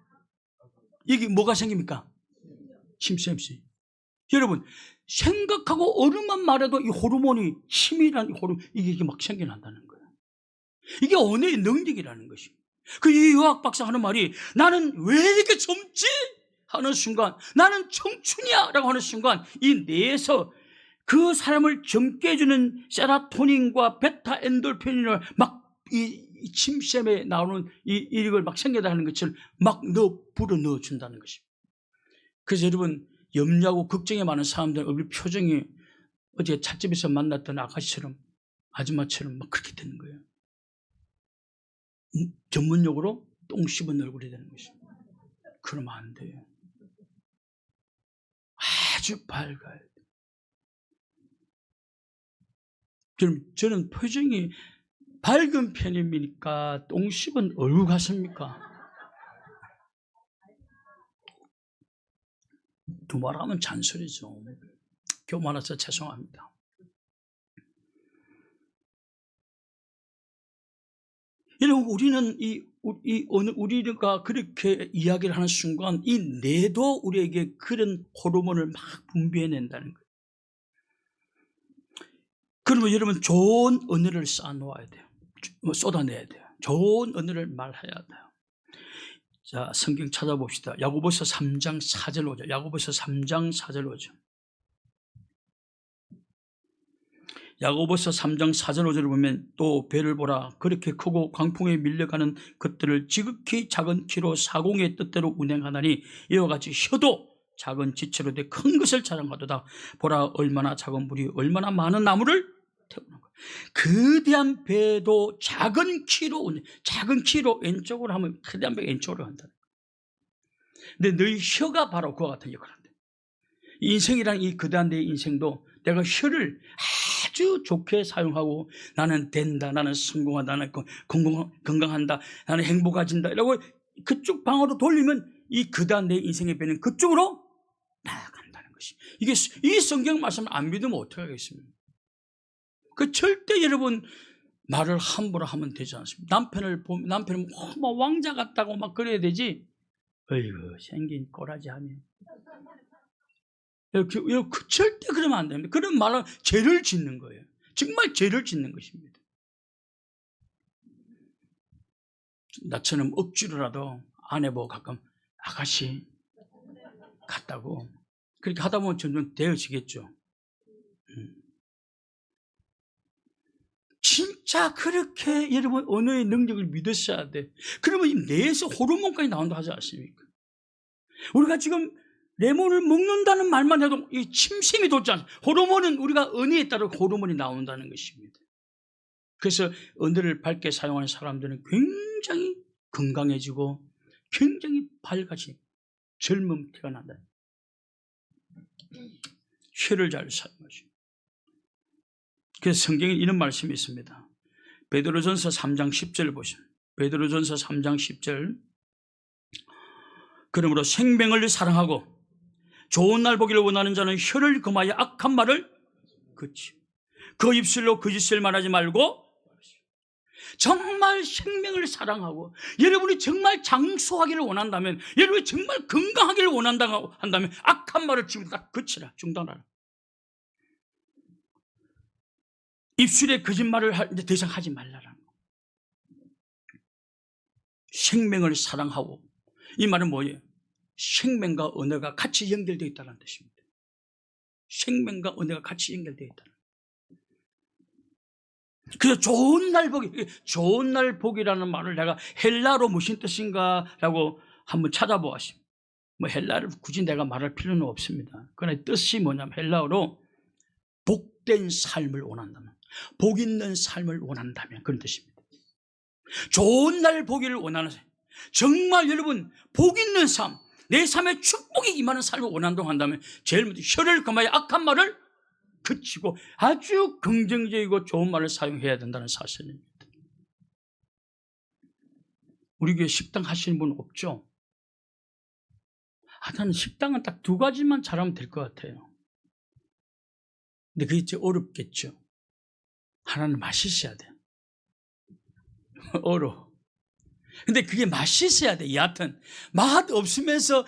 이게 뭐가 생깁니까? 침샘씨. 여러분 생각하고 어른만 말해도 이 호르몬이, 힘이라는 호르몬, 이게 막 생겨난다는 거예요. 이게 언어의 능력이라는 것입니다. 이 의학 박사 하는 말이 나는 왜 이렇게 젊지? 하는 순간, 나는 청춘이야 라고 하는 순간 이 뇌에서 그 사람을 젊게 해주는 세라토닌과 베타 엔돌핀을 막 이 침샘에 나오는 이걸 막 생겨다 하는 것처럼 막 불어 넣어준다는 것입니다. 그래서 여러분, 염려하고 걱정이 많은 사람들 얼굴 표정이 어제 찻집에서 만났던 아줌마처럼 막 그렇게 되는 거예요. 전문용어로 똥 씹은 얼굴이 되는 것입니다. 그러면 안 돼요. 아주 밝아요. 그럼 저는 표정이 밝은 편입니까? 똥 씹은 얼굴 같습니까? 두말하면 잔소리죠. 교만해서 죄송합니다. 여러분, 우리는 우리가 그렇게 이야기를 하는 순간 이 뇌도 우리에게 그런 호르몬을 막 분비해낸다는 거예요. 그러면 여러분, 좋은 언어를 쌓아놓아야 돼요. 쏟아내야 돼요. 좋은 언어를 말해야 돼요. 자, 성경 찾아봅시다. 야고보서 3장 4절 5절. 야고보서 3장 4절 5절. 야고보서 3장 4절 5절을 보면 또 배를 보라. 그렇게 크고 광풍에 밀려가는 것들을 지극히 작은 키로 사공의 뜻대로 운행하나니 이와 같이 혀도 작은 지체로 돼 큰 것을 자랑하도다. 보라, 얼마나 작은 물이 얼마나 많은 나무를 태우는 거야. 거대한 배도 작은 키로 왼쪽으로 하면 거대한 배가 왼쪽으로 간다. 근데 너희 혀가 바로 그와 같은 역할을 한다. 인생이란 이 거대한 내 인생도 내가 혀를 아주 좋게 사용하고 나는 된다, 나는 성공한다, 나는 건강한다, 나는 행복해진다 이라고 그쪽 방으로 돌리면 이 거대한 내 인생의 배는 그쪽으로 나아간다는 것이. 이게 이 성경 말씀을 안 믿으면 어떻게 하겠습니까? 절대 여러분 말을 함부로 하면 되지 않습니다. 남편은 막 왕자 같다고 막 그래야 되지. 어이구, 생긴 꼬라지 하면. 절대 그러면 안 됩니다. 그런 말은 죄를 짓는 거예요. 정말 죄를 짓는 것입니다. 나처럼 억지로라도 아내보고 가끔 아가씨 같다고 그렇게 하다 보면 점점 되어지겠죠. 진짜 그렇게 여러분 언어의 능력을 믿으셔야 돼. 그러면 뇌에서 호르몬까지 나온다 하지 않습니까? 우리가 지금 레몬을 먹는다는 말만 해도 이 침샘이 돋지 않습니까? 호르몬은 우리가 언어에 따라 호르몬이 나온다는 것입니다. 그래서 언어를 밝게 사용하는 사람들은 굉장히 건강해지고 굉장히 밝아지고 젊음 티가 난다. 혀를 잘 사용하시고. 그래서 성경에 이런 말씀이 있습니다. 베드로전서 3장 10절 보시면 베드로전서 3장 10절. 그러므로 생명을 사랑하고 좋은 날 보기를 원하는 자는 혀를 금하여 악한 말을 그치고 그 입술로 거짓을 말하지 말고 정말 생명을 사랑하고 여러분이 정말 장수하기를 원한다면 여러분이 정말 건강하기를 원한다고 한다면 악한 말을 지금 딱 그치라, 중단하라. 입술에 거짓말을 더 이상 하지 말라라는 거. 생명을 사랑하고 이 말은 뭐예요? 생명과 언어가 같이 연결되어 있다는 뜻입니다. 생명과 언어가 같이 연결되어 있다. 그래서 좋은 날 복이라는 말을 내가 헬라어로 무슨 뜻인가라고 한번 찾아보았습니다. 뭐 헬라어를 굳이 내가 말할 필요는 없습니다. 그러나 뜻이 뭐냐면 헬라어로 복된 삶을 원한다면, 복 있는 삶을 원한다면 그런 뜻입니다. 좋은 날 보기를 원하는 삶, 정말 여러분 복 있는 삶, 내 삶에 축복이 임하는 삶을 원한다고 한다면 제일 먼저 혀를 금하여 악한 말을 그치고 아주 긍정적이고 좋은 말을 사용해야 된다는 사실입니다. 우리 교회 식당 하시는 분 없죠? 나는 식당은 딱 2가지만 잘하면 될 것 같아요. 근데 그게 진짜 어렵겠죠. 하나는 맛있어야 돼요. 어려워. 근데 그게 맛있어야 돼. 여하튼 맛 없으면서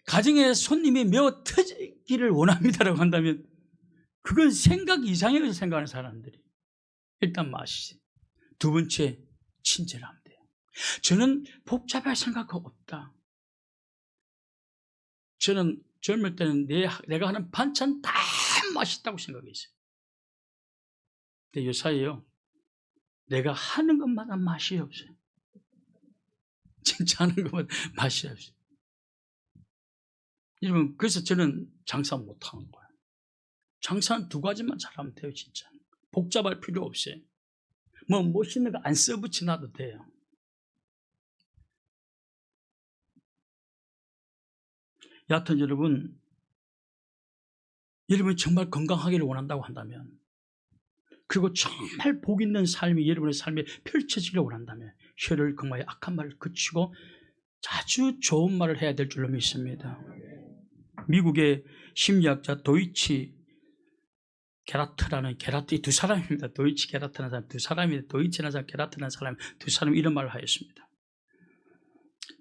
가정에 손님이 매워 터지기를 원합니다라고 한다면 그건 생각 이상해서 생각하는 사람들이. 일단 맛이지. 2번째, 친절하면 돼요. 저는 복잡할 생각 없다. 저는 젊을 때는 내가 하는 반찬 다 맛있다고 생각했어요. 근데 요사이요, 내가 하는 것마다 맛이 없어요. 진짜 하는 것마다 맛이 없어요. 여러분, 그래서 저는 장사 못하는 거예요. 장사는 두 가지만 잘하면 돼요. 진짜 복잡할 필요 없어요. 뭐 멋있는 거 안 써붙여놔도 돼요. 여하튼 여러분이 정말 건강하기를 원한다고 한다면, 그리고 정말 복 있는 삶이 여러분의 삶에 펼쳐지기를 원한다면 혀를 건강하게 악한 말을 그치고 아주 좋은 말을 해야 될 줄로 믿습니다. 미국의 심리학자 도이치 게라트라는, 게라트, 두 사람입니다. 도이치 게라트라는 사람 두 사람이, 도이치라는 사람, 게라트라는 사람 두 사람이 이런 말을 하였습니다.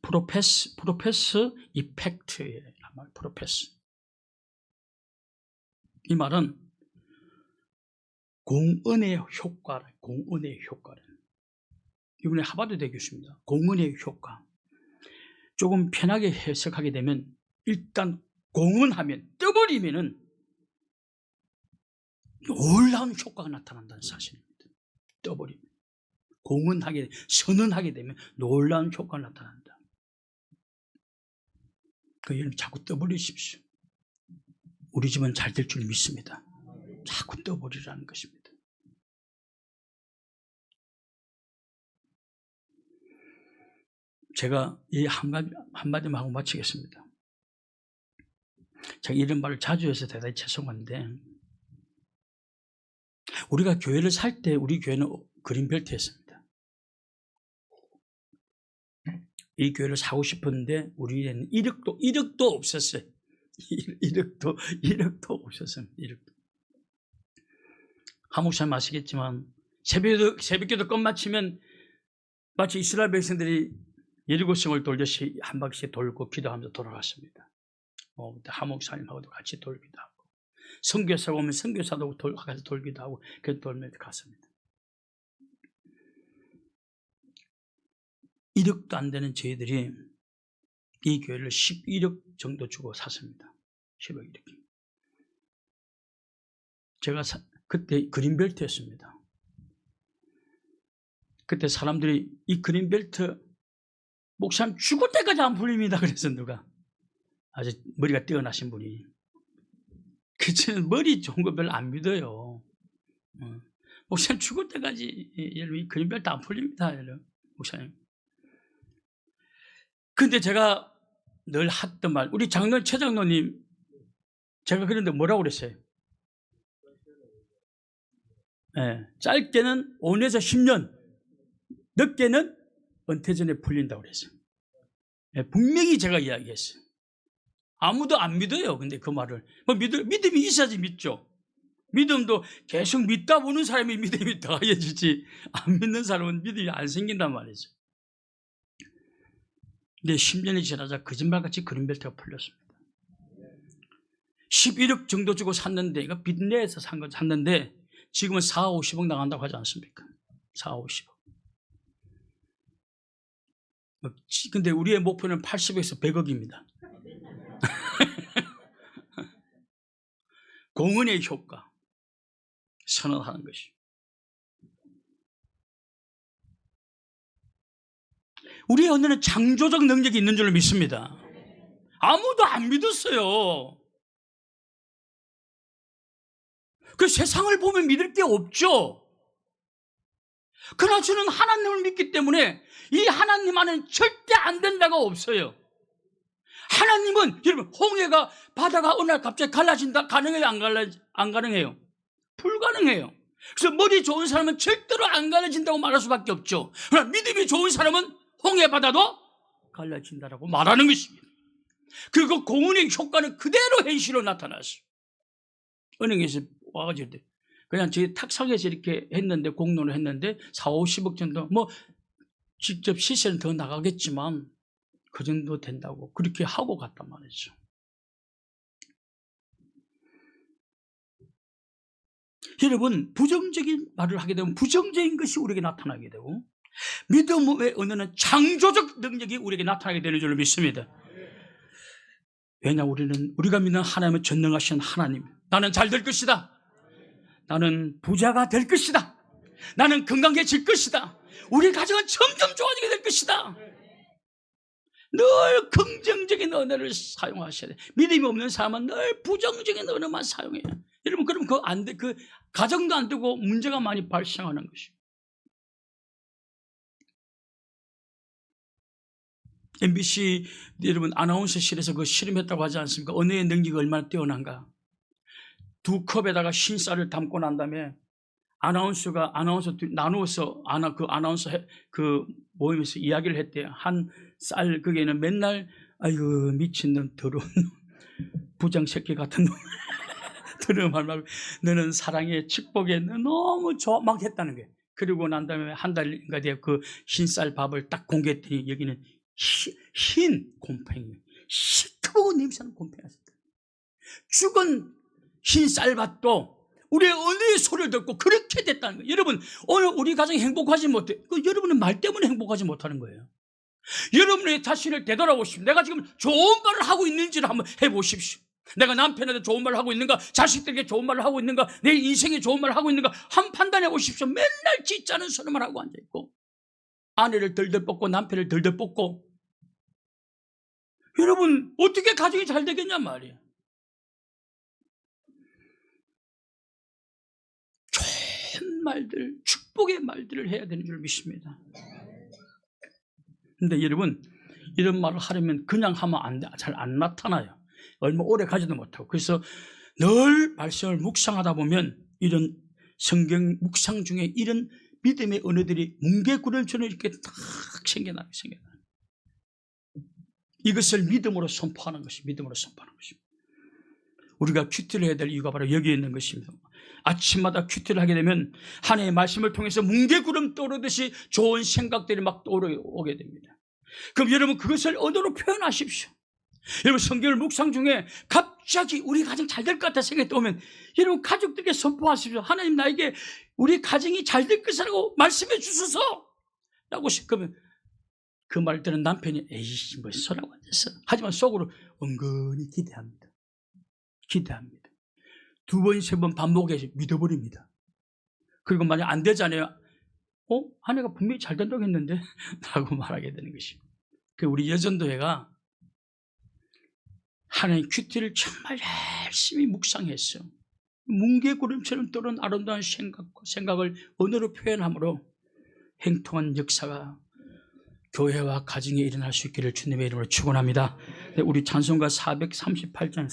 프로페스 이펙트예요. 프로페스. 이 말은 공언의 효과를. 이번에 하버드 교수입니다. 공언의 효과. 조금 편하게 해석하게 되면, 일단 공언하면, 떠버리면은 놀라운 효과가 나타난다는 사실입니다. 떠버리면, 공언하게, 선언하게 되면 놀라운 효과가 나타난다. 그 여러분 자꾸 떠버리십시오. 우리 집은 잘 될 줄 믿습니다. 자꾸 떠버리라는 것입니다. 제가 이 한마디만 하고 마치겠습니다. 제가 이런 말을 자주 해서 대단히 죄송한데, 우리가 교회를 살 때 우리 교회는 그린벨트였습니다. 이 교회를 사고 싶었는데 우리는 1억도 없었어요. 1억도 없었어요. 1억도. 한 목사님 아시겠지만 새벽기도 끝마치면 마치 이스라엘 백성들이 예리고성을 돌듯이 한 바퀴 돌고 기도하면서 돌아갔습니다. 그때 한 목사님하고도 같이 돌기도 하고, 선교사가 오면 선교사도 같이 돌기도 하고, 그래서 돌면서 갔습니다. 1억도 안 되는 저희들이 이 교회를 11억 정도 주고 샀습니다. 10억 이렇게. 제가 그때 그린벨트였습니다. 그때 사람들이 이 그린벨트 목사님 죽을 때까지 안 풀립니다. 그래서 누가 아주 머리가 뛰어나신 분이, 그치는 머리 좋은 거 별로 안 믿어요. 목사님 죽을 때까지 이 그린벨트 안 풀립니다. 목사님. 근데 제가 늘 했던 말, 우리 최 장로님, 제가 그런데 뭐라고 그랬어요? 네, 짧게는 5년에서 10년, 늦게는 은퇴 전에 풀린다고 그랬어요. 네, 분명히 제가 이야기했어요. 아무도 안 믿어요. 근데 그 말을. 믿음이 있어야지 믿죠. 믿음도 계속 믿다 보는 사람이 믿음이 더해지지, 안 믿는 사람은 믿음이 안 생긴단 말이죠. 근데 10년이 지나자 거짓말같이 그린벨트가 풀렸습니다. 11억 정도 주고 샀는데, 이거 빚내서 샀는데 지금은 4, 50억 나간다고 하지 않습니까? 4, 50억. 근데 우리의 목표는 80억에서 100억입니다. 공언의 효과, 선언하는 것이. 우리의 언어는 창조적 능력이 있는 줄로 믿습니다. 아무도 안 믿었어요. 그 세상을 보면 믿을 게 없죠. 그러나 저는 하나님을 믿기 때문에 이 하나님 안에는 절대 안 된다가 없어요. 하나님은, 여러분, 홍해가, 바다가 어느 날 갑자기 갈라진다, 가능해요? 안 가능해요? 불가능해요. 그래서 머리 좋은 사람은 절대로 안 갈라진다고 말할 수밖에 없죠. 그러나 믿음이 좋은 사람은 홍해 바다도 갈라진다라고 말하는 것입니다. 그리고 공언의 효과는 그대로 현실로 나타났어요. 은행에서 와가지고 그냥 제 탁상에서 이렇게 했는데, 공론을 했는데 4, 50억 정도, 뭐 직접 시세는 더 나가겠지만 그 정도 된다고 그렇게 하고 갔단 말이죠. 여러분, 부정적인 말을 하게 되면 부정적인 것이 우리에게 나타나게 되고, 믿음의 언어는 창조적 능력이 우리에게 나타나게 되는 줄로 믿습니다. 왜냐, 우리가 믿는 하나님은 전능하신 하나님. 나는 잘 될 것이다. 나는 부자가 될 것이다. 나는 건강해질 것이다. 우리 가정은 점점 좋아지게 될 것이다. 늘 긍정적인 언어를 사용하셔야 돼. 믿음이 없는 사람은 늘 부정적인 언어만 사용해요. 여러분, 그럼 그 가정도 안 되고 문제가 많이 발생하는 것이에요. MBC 여러분 아나운서실에서 그 실험했다고 하지 않습니까? 언어의 능력이 얼마나 뛰어난가. 2컵에다가 흰쌀을 담고 난 다음에 아나운서 나누어서 그 아나운서 그 모임에서 이야기를 했대요. 한 쌀 거기에는 맨날 아이고 미친놈 더러운 부장 새끼 같은 놈 더러운 말 말고 너는 사랑의 축복에 너무 좋아 막 했다는 거예요. 그리고 난 다음에 한 달인가 돼요. 그 흰쌀 밥을 딱 공개했더니 여기는 흰 곰팡이, 시커멓고 냄새나는 곰팡이였습니다. 죽은 흰 쌀밥도 우리의 언어의 소리를 듣고 그렇게 됐다는 거예요. 여러분, 오늘 우리 가정이 행복하지 못해. 여러분은 말 때문에 행복하지 못하는 거예요. 여러분의 자신을 되돌아보십시오. 내가 지금 좋은 말을 하고 있는지를 한번 해보십시오. 내가 남편한테 좋은 말을 하고 있는가, 자식들에게 좋은 말을 하고 있는가, 내 인생에 좋은 말을 하고 있는가 한번 판단해 보십시오. 맨날 짓자는 소리만 하고 앉아있고 아내를 덜덜 뽑고 남편을 덜덜 뽑고, 여러분 어떻게 가정이 잘 되겠냐 말이에요. 좋은 말들, 축복의 말들을 해야 되는 줄 믿습니다. 근데 여러분, 이런 말을 하려면 그냥 하면 잘 안 나타나요. 얼마 오래 가지도 못하고. 그래서 늘 말씀을 묵상하다 보면 이런 성경 묵상 중에 이런 믿음의 언어들이 뭉게구름처럼 이렇게 딱 생겨나요. 이것을 믿음으로 선포하는 것이 믿음으로 선포하는 것입니다. 우리가 큐티를 해야 될 이유가 바로 여기에 있는 것입니다. 아침마다 큐티를 하게 되면 하나님의 말씀을 통해서 뭉게구름 떠오르듯이 좋은 생각들이 막 떠오르게 됩니다. 그럼 여러분 그것을 언어로 표현하십시오. 여러분 성경을 묵상 중에 갑자기 우리 가정 잘 될 것 같다 생각이 오면 여러분 가족들에게 선포하십시오. 하나님 나에게 우리 가정이 잘 될 것이라고 말씀해 주소서 라고. 그러면 그 말 들은 남편이 에이씨 뭐 소라고 앉았어. 하지만 속으로 은근히 기대합니다. 2번, 3번 반복해서 믿어버립니다. 그리고 만약 안 되잖아요. 아내가 분명히 잘 된다고 했는데 라고 말하게 되는 것입니다. 우리 여전도회가 하나님 큐티를 정말 열심히 묵상했어요. 뭉게구름처럼 떠오른 아름다운 생각을 언어로 표현함으로 행통한 역사가 교회와 가정에 일어날 수 있기를 주님의 이름으로 축원합니다. 우리 찬송가 438장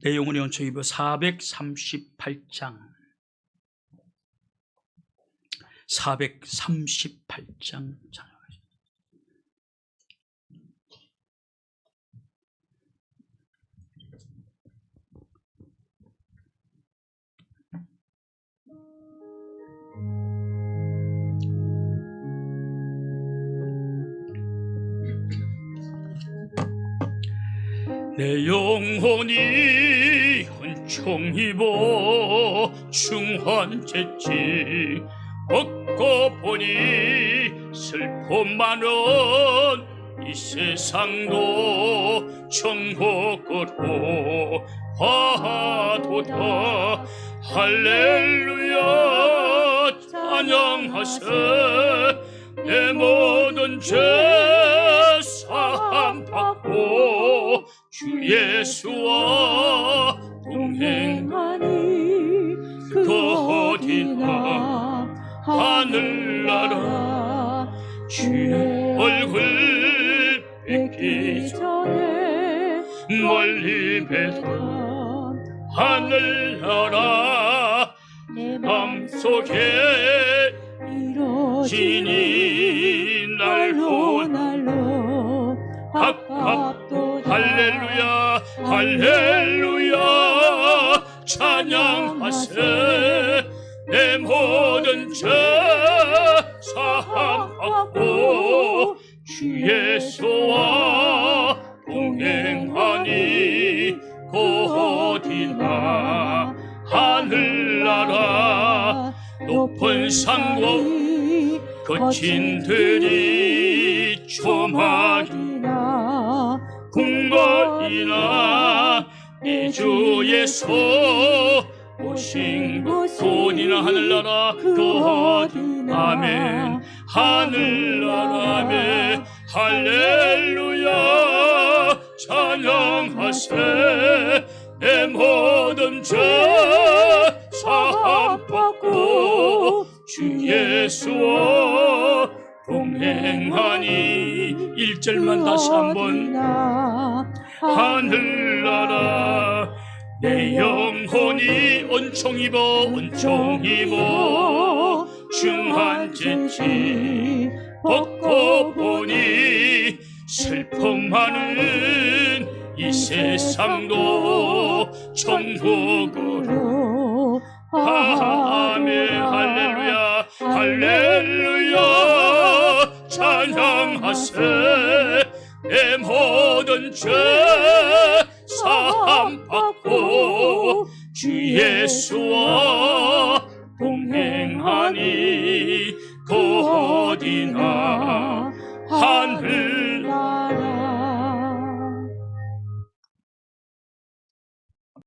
내 영혼의 원초 입어 438장 찬양하십니다. 내 영혼이 은총 입어 충환했지 얻고 보니 슬픔 많은 이 세상도 천국으로 가도다. 할렐루야 찬양하세. 내 모든 죄 사함받고 주 예수와 동행하니 그 어디나 하늘나라. 주의 얼굴 뵙기 전에 멀리 뵈던 하늘나라. 내 맘속에 이루어지니 날로 가깝도. 할렐루야 할렐루야 찬양하세. 내 모든 죄 사함받고 주 예수와 동행하니 그 어디나 하늘나라. 높은 산과 거친 들이 조막이나 궁궐이나 이주에서 오신 곳이나 하늘나라 그 어디나 아멘 하늘나라 아멘 할렐루야 찬양하세 내 모든 죄 사함받고 주 예수와 동행하니 1절만 다시 한번 하늘나라 내 영혼이 은총 입어 중한 재치 벗고 보니 슬픔 많은 이 세상도 천국으로 아멘 할렐루야 할렐루야 찬양하세 내 모든 죄 사함받고 주 예수와